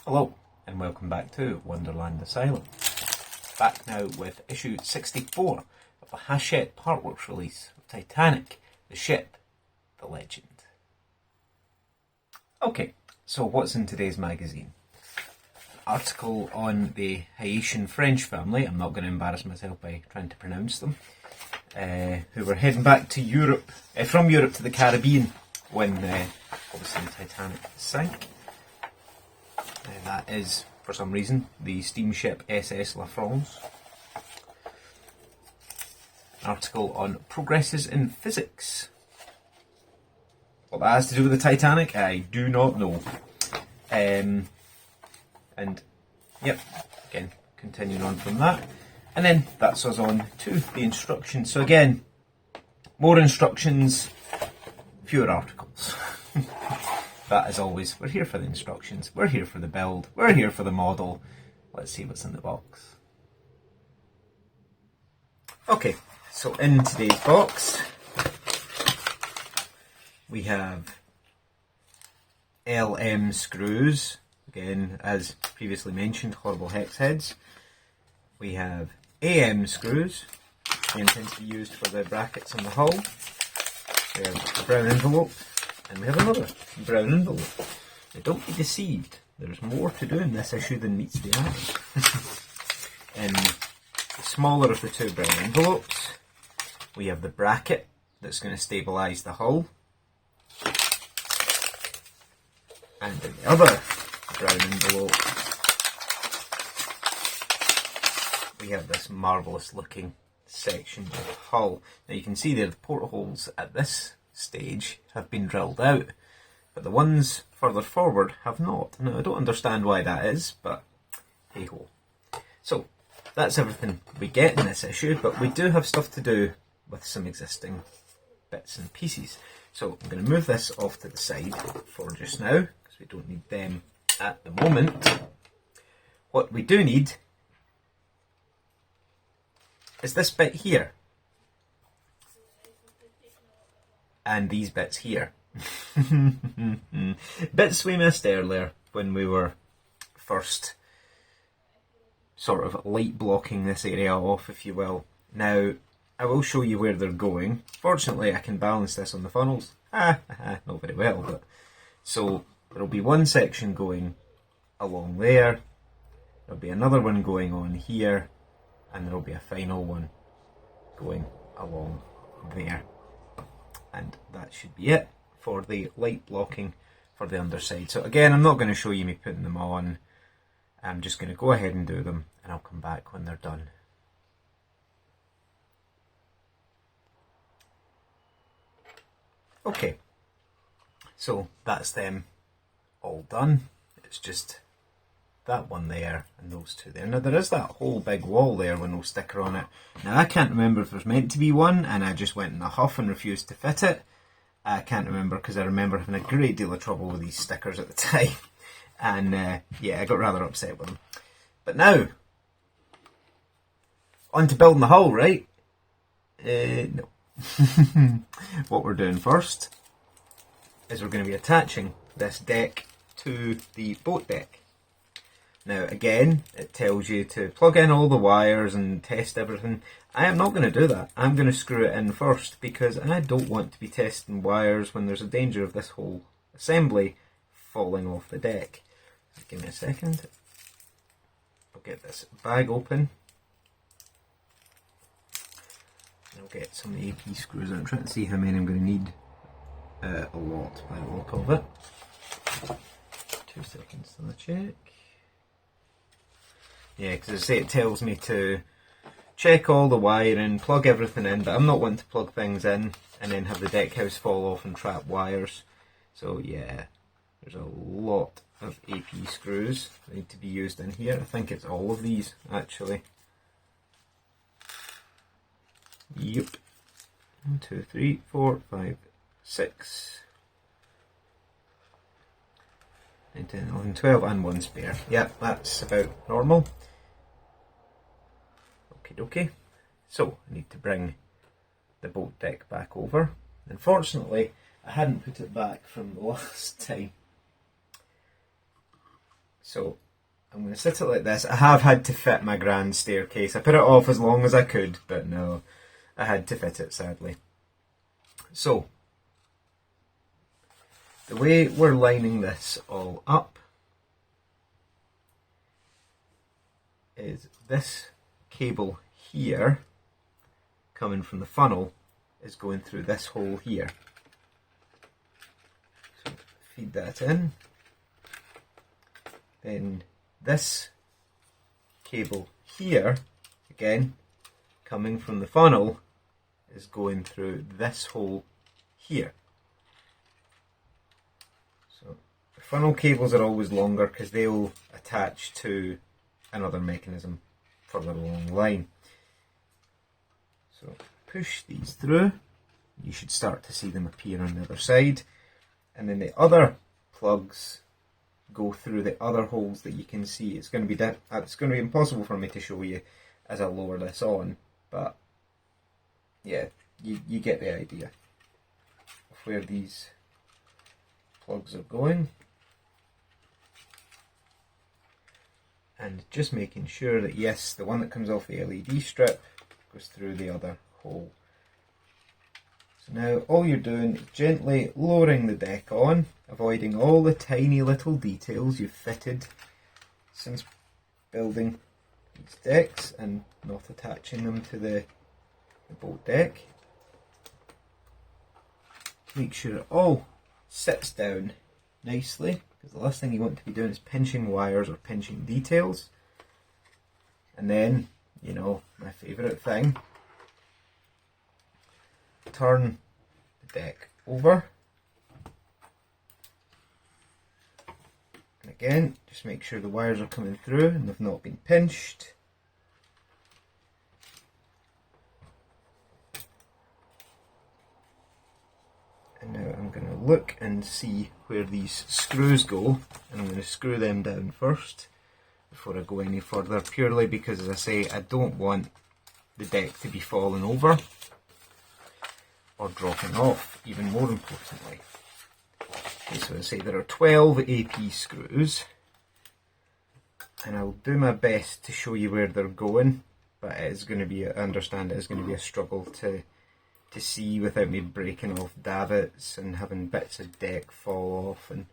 Hello, and welcome back to Wonderland Asylum. Back now with issue 64 of the Hachette Partworks release of Titanic, the ship, the legend. Okay, so what's in today's magazine? Article on the Haitian French family, I'm not going to embarrass myself by trying to pronounce them, who were heading back to Europe, from Europe to the Caribbean when obviously the Titanic sank. That is, for some reason, the steamship SS La France. An article on progresses in physics. What that has to do with the Titanic, I do not know. And, yep, again, continuing on from that. And then that's us on to the instructions. So again, more instructions, fewer articles. But as always, we're here for the instructions, we're here for the build, we're here for the model. Let's see what's in the box. Okay, so in today's box, we have LM screws, again as previously mentioned, horrible hex heads. We have AM screws, again tends to be used for the brackets on the hull. We have a brown envelope, and we have another brown envelope. Now don't be deceived, there's more to do in this issue than meets the eye. In the smaller of the two brown envelopes, we have the bracket that's going to stabilise the hull. And in the other brown envelope, we have this marvellous looking section of hull. Now you can see there the portholes at this stage have been drilled out, but the ones further forward have not. Now I don't understand why that is, but hey ho. So that's everything we get in this issue, but we do have stuff to do with some existing bits and pieces. So I'm going to move this off to the side for just now, because we don't need them at the moment. What we do need is this bit here. And these bits here. Bits we missed earlier when we were first sort of light blocking this area off, if you will. Now, I will show you where they're going. Fortunately, I can balance this on the funnels. Not very well, but... So, there'll be one section going along there, there'll be another one going on here, and there'll be a final one going along there. And that should be it for the light blocking for the underside. So again, I'm not going to show you me putting them on. I'm just going to go ahead and do them, and I'll come back when they're done. Okay, so that's them all done. It's just that one there and those two there. Now there is that whole big wall there with no sticker on it. Now I can't remember if there's meant to be one and I just went in a huff and refused to fit it. I can't remember because I remember having a great deal of trouble with these stickers at the time. And yeah, I got rather upset with them. But now, on to building the hull, right? No. What we're doing first is we're going to be attaching this deck to the boat deck. Now again, it tells you to plug in all the wires and test everything. I am not going to do that. I'm going to screw it in first because I don't want to be testing wires when there's a danger of this whole assembly falling off the deck. Just give me a second. I'll get this bag open. I'll get some of the AP screws. I'm trying to see how many I'm going to need. A lot by the look of it. 2 seconds to the check. Yeah, because as I say, it tells me to check all the wiring, plug everything in, but I'm not wanting to plug things in and then have the deck house fall off and trap wires. So yeah, there's a lot of AP screws that need to be used in here. I think it's all of these, actually. Yep. 1, 2, 3, 4, 5, 6, 9, 10, 11, 12 and one spare. Yep, that's about normal. Okie dokie. So, I need to bring the boat deck back over. Unfortunately, I hadn't put it back from the last time. So I'm going to sit it like this. I have had to fit my grand staircase. I put it off as long as I could, but no, I had to fit it sadly. So the way we're lining this all up is this cable here coming from the funnel is going through this hole here. So feed that in. Then this cable here, again, coming from the funnel, is going through this hole here. So the funnel cables are always longer because they'll attach to another mechanism further along the line. So push these through, you should start to see them appear on the other side, and then the other plugs go through the other holes that you can see. It's going to be impossible for me to show you as I lower this on, but yeah, you get the idea of where these plugs are going. And just making sure that yes, the one that comes off the LED strip goes through the other hole. So now all you're doing is gently lowering the deck on, avoiding all the tiny little details you've fitted since building these decks and not attaching them to the boat deck. Make sure it all sits down nicely, because the last thing you want to be doing is pinching wires or pinching details. And then, you know, my favourite thing, turn the deck over. And again, just make sure the wires are coming through and they've not been pinched. And now I'm going to look and see where these screws go, and I'm going to screw them down first before I go any further, purely because, as I say, I don't want the deck to be falling over or dropping off, even more importantly. Okay, so as I say, there are 12 AP screws, and I'll do my best to show you where they're going, but it is going to be, I understand it is going to be a struggle to see without me breaking off davits and having bits of deck fall off and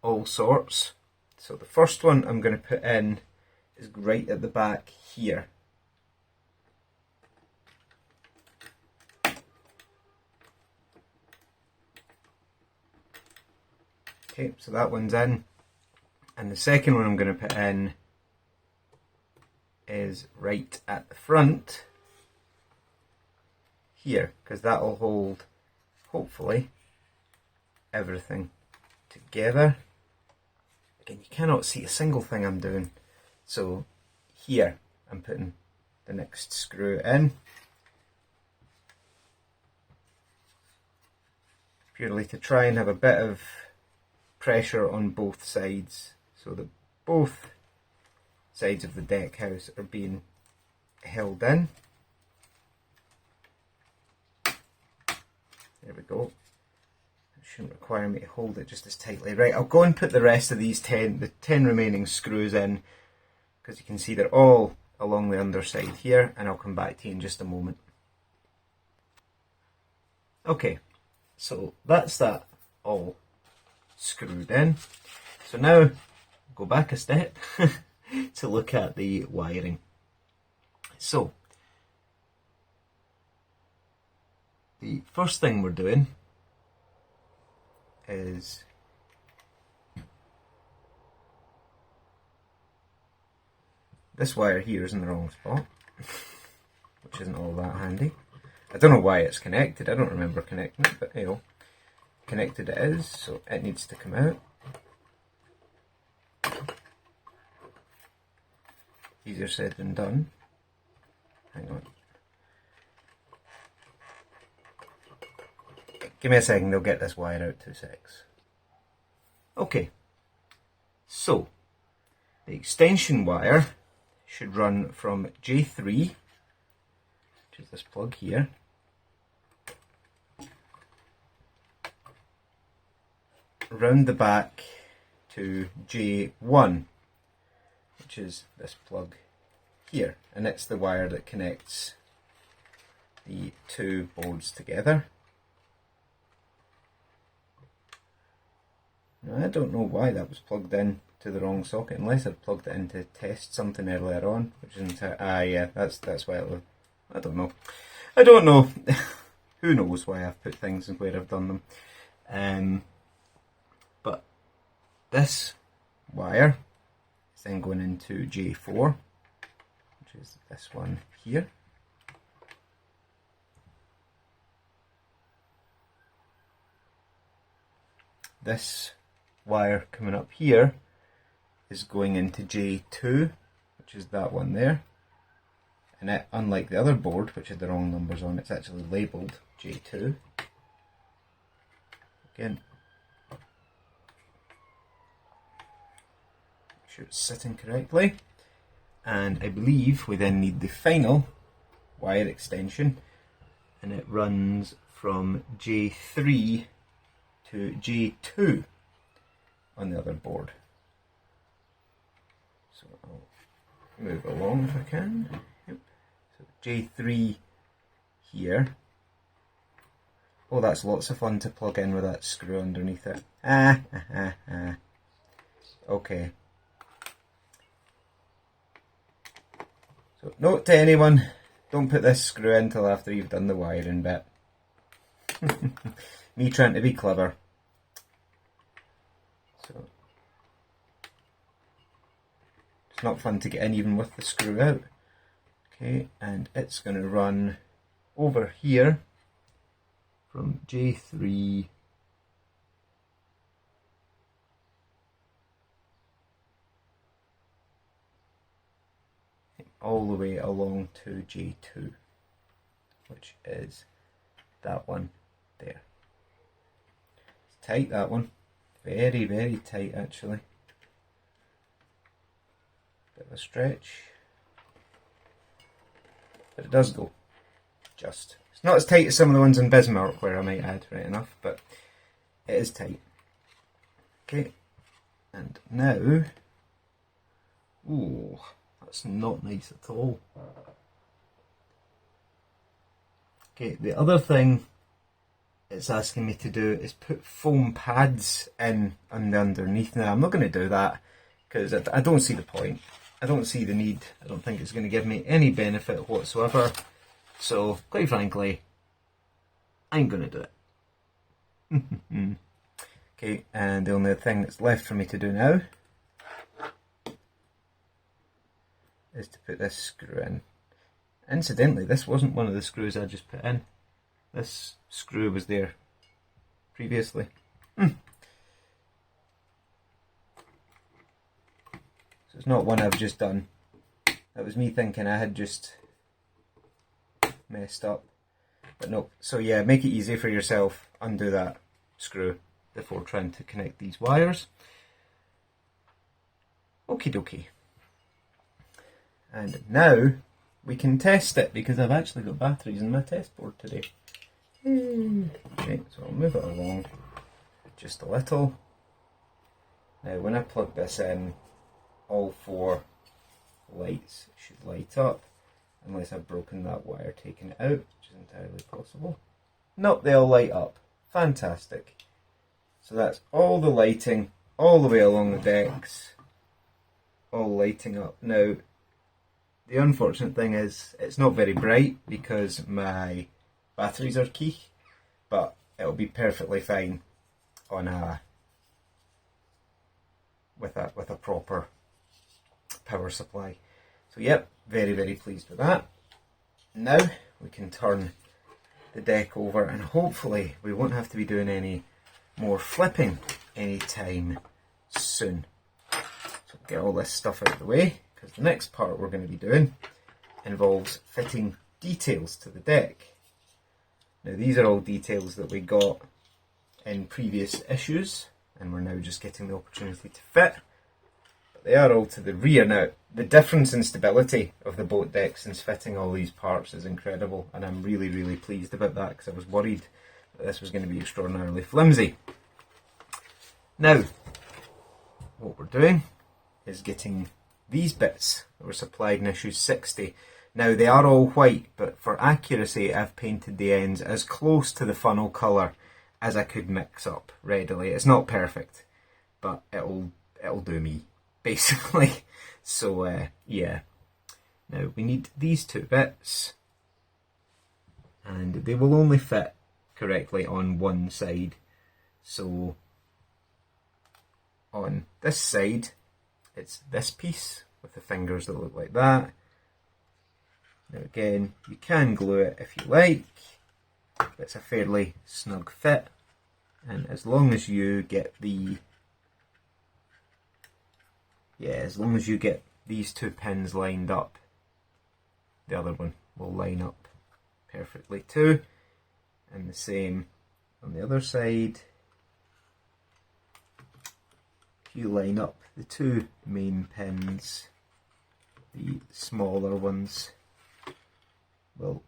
all sorts. So the first one I'm going to put in is right at the back here. Okay, so that one's in, and the second one I'm going to put in is right at the front here, because that will hold, hopefully, everything together. Again, you cannot see a single thing I'm doing, so here I'm putting the next screw in, purely to try and have a bit of pressure on both sides, so that both sides of the deck house are being held in. There we go. It shouldn't require me to hold it just as tightly. Right, I'll go and put the rest of these 10 remaining screws in, because you can see they're all along the underside here, and I'll come back to you in just a moment. Okay, so that's that all screwed in. So now go back a step to look at the wiring. So the first thing we're doing is this wire here is in the wrong spot, which isn't all that handy. I don't know why it's connected, I don't remember connecting it, but you know, connected it is, so it needs to come out. Easier said than done. Hang on. Give me a second, they'll get this wire out, 2 secs. Okay, so the extension wire should run from J3, which is this plug here, round the back to J1, which is this plug here, and it's the wire that connects the two boards together. Now, I don't know why that was plugged in to the wrong socket, unless I'd plugged it in to test something earlier on, which isn't yeah, that's why it was. I don't know. Who knows why I've put things and where I've done them. But this wire is then going into J4, which is this one here. This wire coming up here is going into J2, which is that one there. And it, unlike the other board, which had the wrong numbers on, it's actually labelled J2. Again, make sure it's sitting correctly. And I believe we then need the final wire extension, and it runs from J3 to J2 on the other board. So I'll move along if I can. Yep. So J3 here. Oh, that's lots of fun to plug in with that screw underneath it. Okay. So note to anyone, don't put this screw in until after you've done the wiring bit. Me trying to be clever. So it's not fun to get in even with the screw out. Okay, and it's going to run over here from J3 all the way along to J2, which is that one there. It's tight, that one. Very, very tight actually. Bit of a stretch. But it does go. Just. It's not as tight as some of the ones in Bismarck, where I might add, right enough, but it is tight. Okay. And now, ooh, that's not nice at all. Okay, the other thing it's asking me to do is put foam pads in underneath. Now, I'm not going to do that because I don't see the point. I don't see the need. I don't think it's going to give me any benefit whatsoever. So, quite frankly, I'm going to do it. Okay, and the only thing that's left for me to do now is to put this screw in. Incidentally, this wasn't one of the screws I just put in. This screw was there previously. So it's not one I've just done. That was me thinking I had just messed up. But no. So yeah, make it easy for yourself. Undo that screw before trying to connect these wires. Okie dokie. And now we can test it, because I've actually got batteries in my test board today. Okay, so I'll move it along just a little. Now when I plug this in, all four lights should light up, unless I've broken that wire taking it out, which is entirely possible. Nope, they all light up. Fantastic. So that's all the lighting, all the way along the decks, all lighting up. Now, the unfortunate thing is, it's not very bright because my batteries are key, but it'll be perfectly fine on with a proper power supply. So yep, very, very pleased with that. Now we can turn the deck over, and hopefully we won't have to be doing any more flipping anytime soon. So get all this stuff out of the way, because the next part we're going to be doing involves fitting details to the deck. Now these are all details that we got in previous issues, and we're now just getting the opportunity to fit. But they are all to the rear. Now, the difference in stability of the boat deck since fitting all these parts is incredible, and I'm really, really pleased about that, because I was worried that this was going to be extraordinarily flimsy. Now, what we're doing is getting these bits that were supplied in issue 60. Now they are all white, but for accuracy I've painted the ends as close to the funnel colour as I could mix up readily. It's not perfect, but it'll do me, basically. So yeah. Now we need these two bits, and they will only fit correctly on one side. So on this side, it's this piece with the fingers that look like that. Now again, you can glue it if you like, but it's a fairly snug fit, and as long as you get as long as you get these two pins lined up, the other one will line up perfectly too, and the same on the other side. If you line up the two main pins, the smaller ones will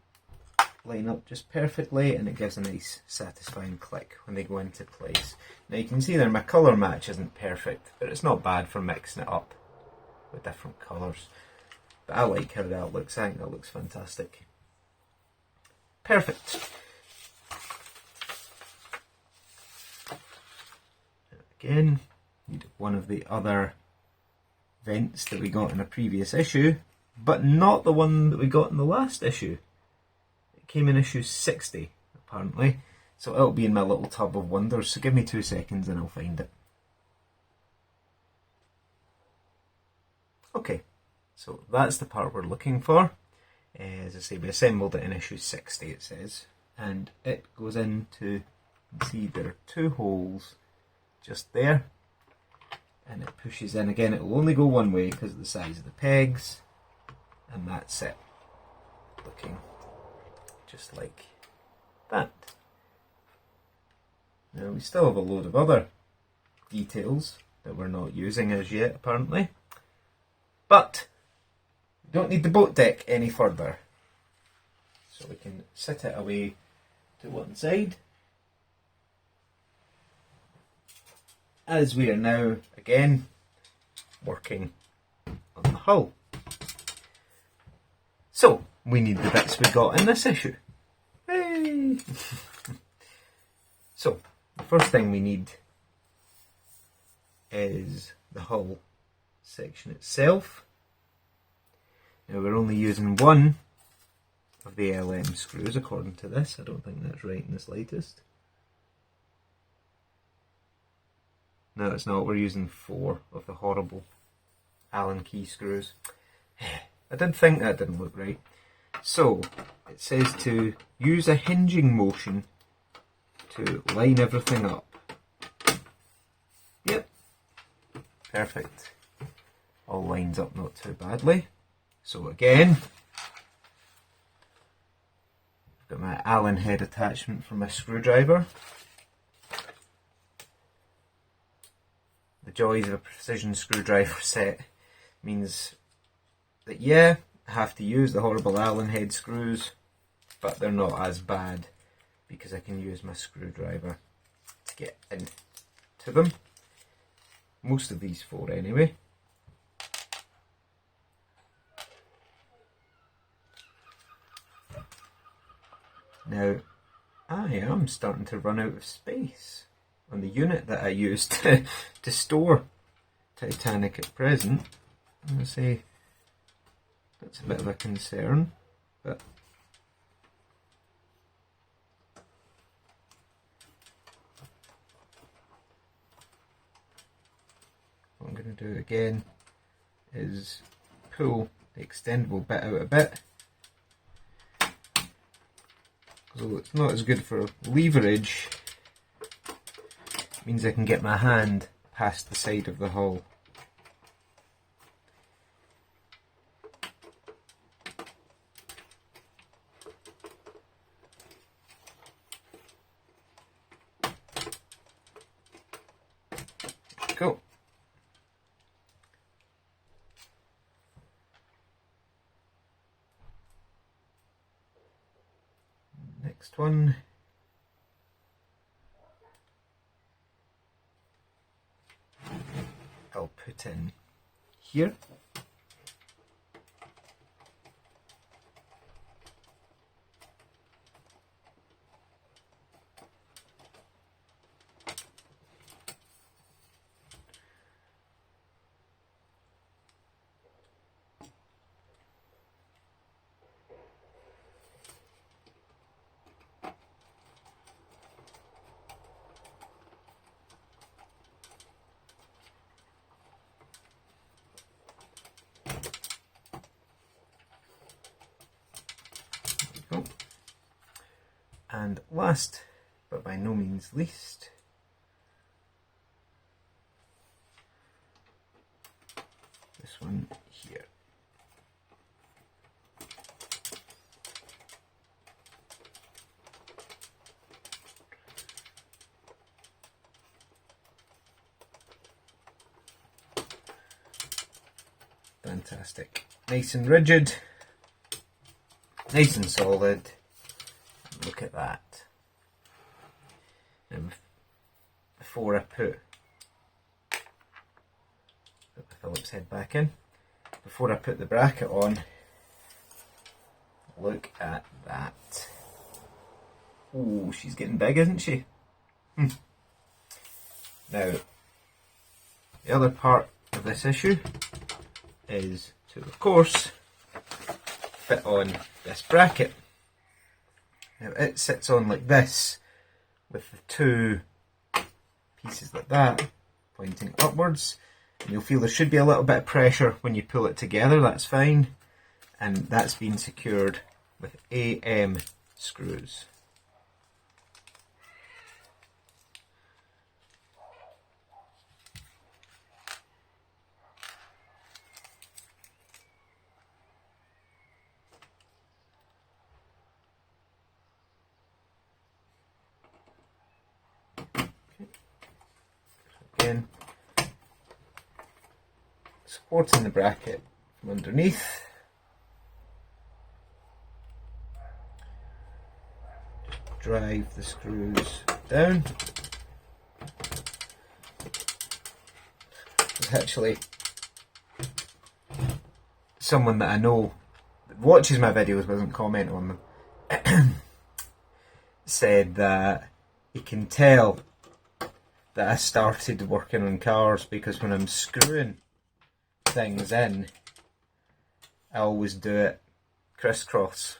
line up just perfectly, and it gives a nice satisfying click when they go into place. Now you can see there my colour match isn't perfect, but it's not bad for mixing it up with different colours. But I like how that looks. I think that looks fantastic. Perfect. Again, need one of the other vents that we got in a previous issue, but not the one that we got in the last issue. It came in issue 60, apparently, so it'll be in my little tub of wonders, so give me 2 seconds and I'll find it. Okay, so that's the part we're looking for. As I say, we assembled it in issue 60, it says, and it goes into, you can see there are 2 holes just there, and it pushes in. Again, it will only go one way because of the size of the pegs, and that's it, looking just like that. Now we still have a load of other details that we're not using as yet, apparently, but we don't need the boat deck any further, so we can sit it away to one side, as we are now again working on the hull. So we need the bits we got in this issue. Hey! So the first thing we need is the hull section itself. Now we're only using one of the LM screws according to this. I don't think that's right in the slightest. No, it's not. We're using 4 of the horrible Allen key screws. I did think that didn't look right. So it says to use a hinging motion to line everything up. Yep, perfect. All lines up not too badly. So again, I've got my Allen head attachment for my screwdriver. The joys of a precision screwdriver set means that, yeah, I have to use the horrible Allen head screws, but they're not as bad because I can use my screwdriver to get into them. Most of these 4 anyway. Now, I am starting to run out of space on the unit that I used to store Titanic at present. I'm going to say that's a bit of a concern, but what I'm going to do again is pull the extendable bit out a bit. So it's not as good for leverage, it means I can get my hand past the side of the hull. Cool. Next one. I'll put in here. And last, but by no means least, this one here. Fantastic. Nice and rigid, nice and solid. Look at that. Now, before I put the Phillips head back in, before I put the bracket on, look at that. Oh, she's getting big, isn't she? Now, the other part of this issue is to, of course, fit on this bracket. Now it sits on like this, with the two pieces like that, pointing upwards. And you'll feel there should be a little bit of pressure when you pull it together, that's fine. And that's been secured with AM screws. Again, supporting the bracket from underneath. Just drive the screws down. There's actually someone that I know that watches my videos, doesn't comment on them, said that he can tell that I started working on cars because when I'm screwing things in, I always do it crisscross.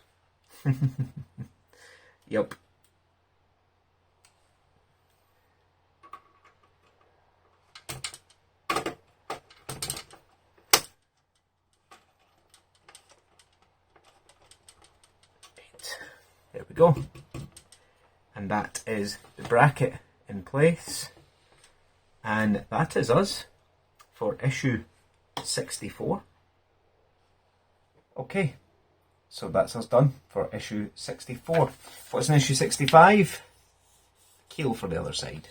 Yup. There we go. And that is the bracket in place. And that is us for issue 64. Okay, so that's us done for issue 64. What's in issue 65? Keel for the other side.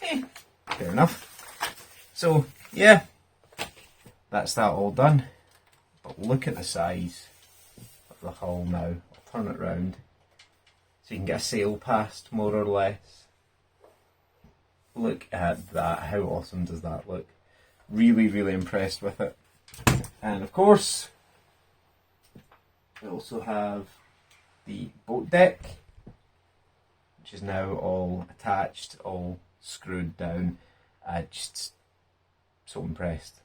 Fair enough. So, yeah, that's that all done. But look at the size of the hull now. I'll turn it round so you can get a sail past, more or less. Look at that, how awesome does that look? Really, really impressed with it. And of course, we also have the boat deck, which is now all attached, all screwed down. Just so impressed.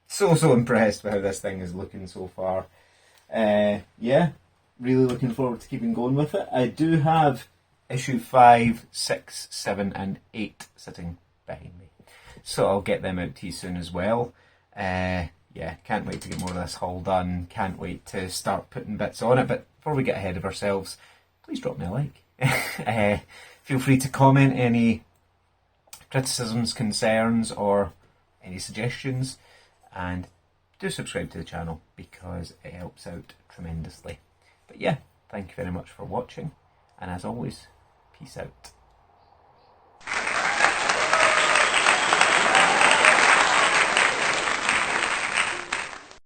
So impressed with how this thing is looking so far. Yeah, really looking forward to keeping going with it. I do have issue 5, 6, 7 and 8 sitting behind me. So I'll get them out to you soon as well. Yeah, can't wait to get more of this haul done. Can't wait to start putting bits on it. But before we get ahead of ourselves, please drop me a like. Feel free to comment any criticisms, concerns or any suggestions. And do subscribe to the channel because it helps out tremendously. But yeah, thank you very much for watching. And as always, peace out.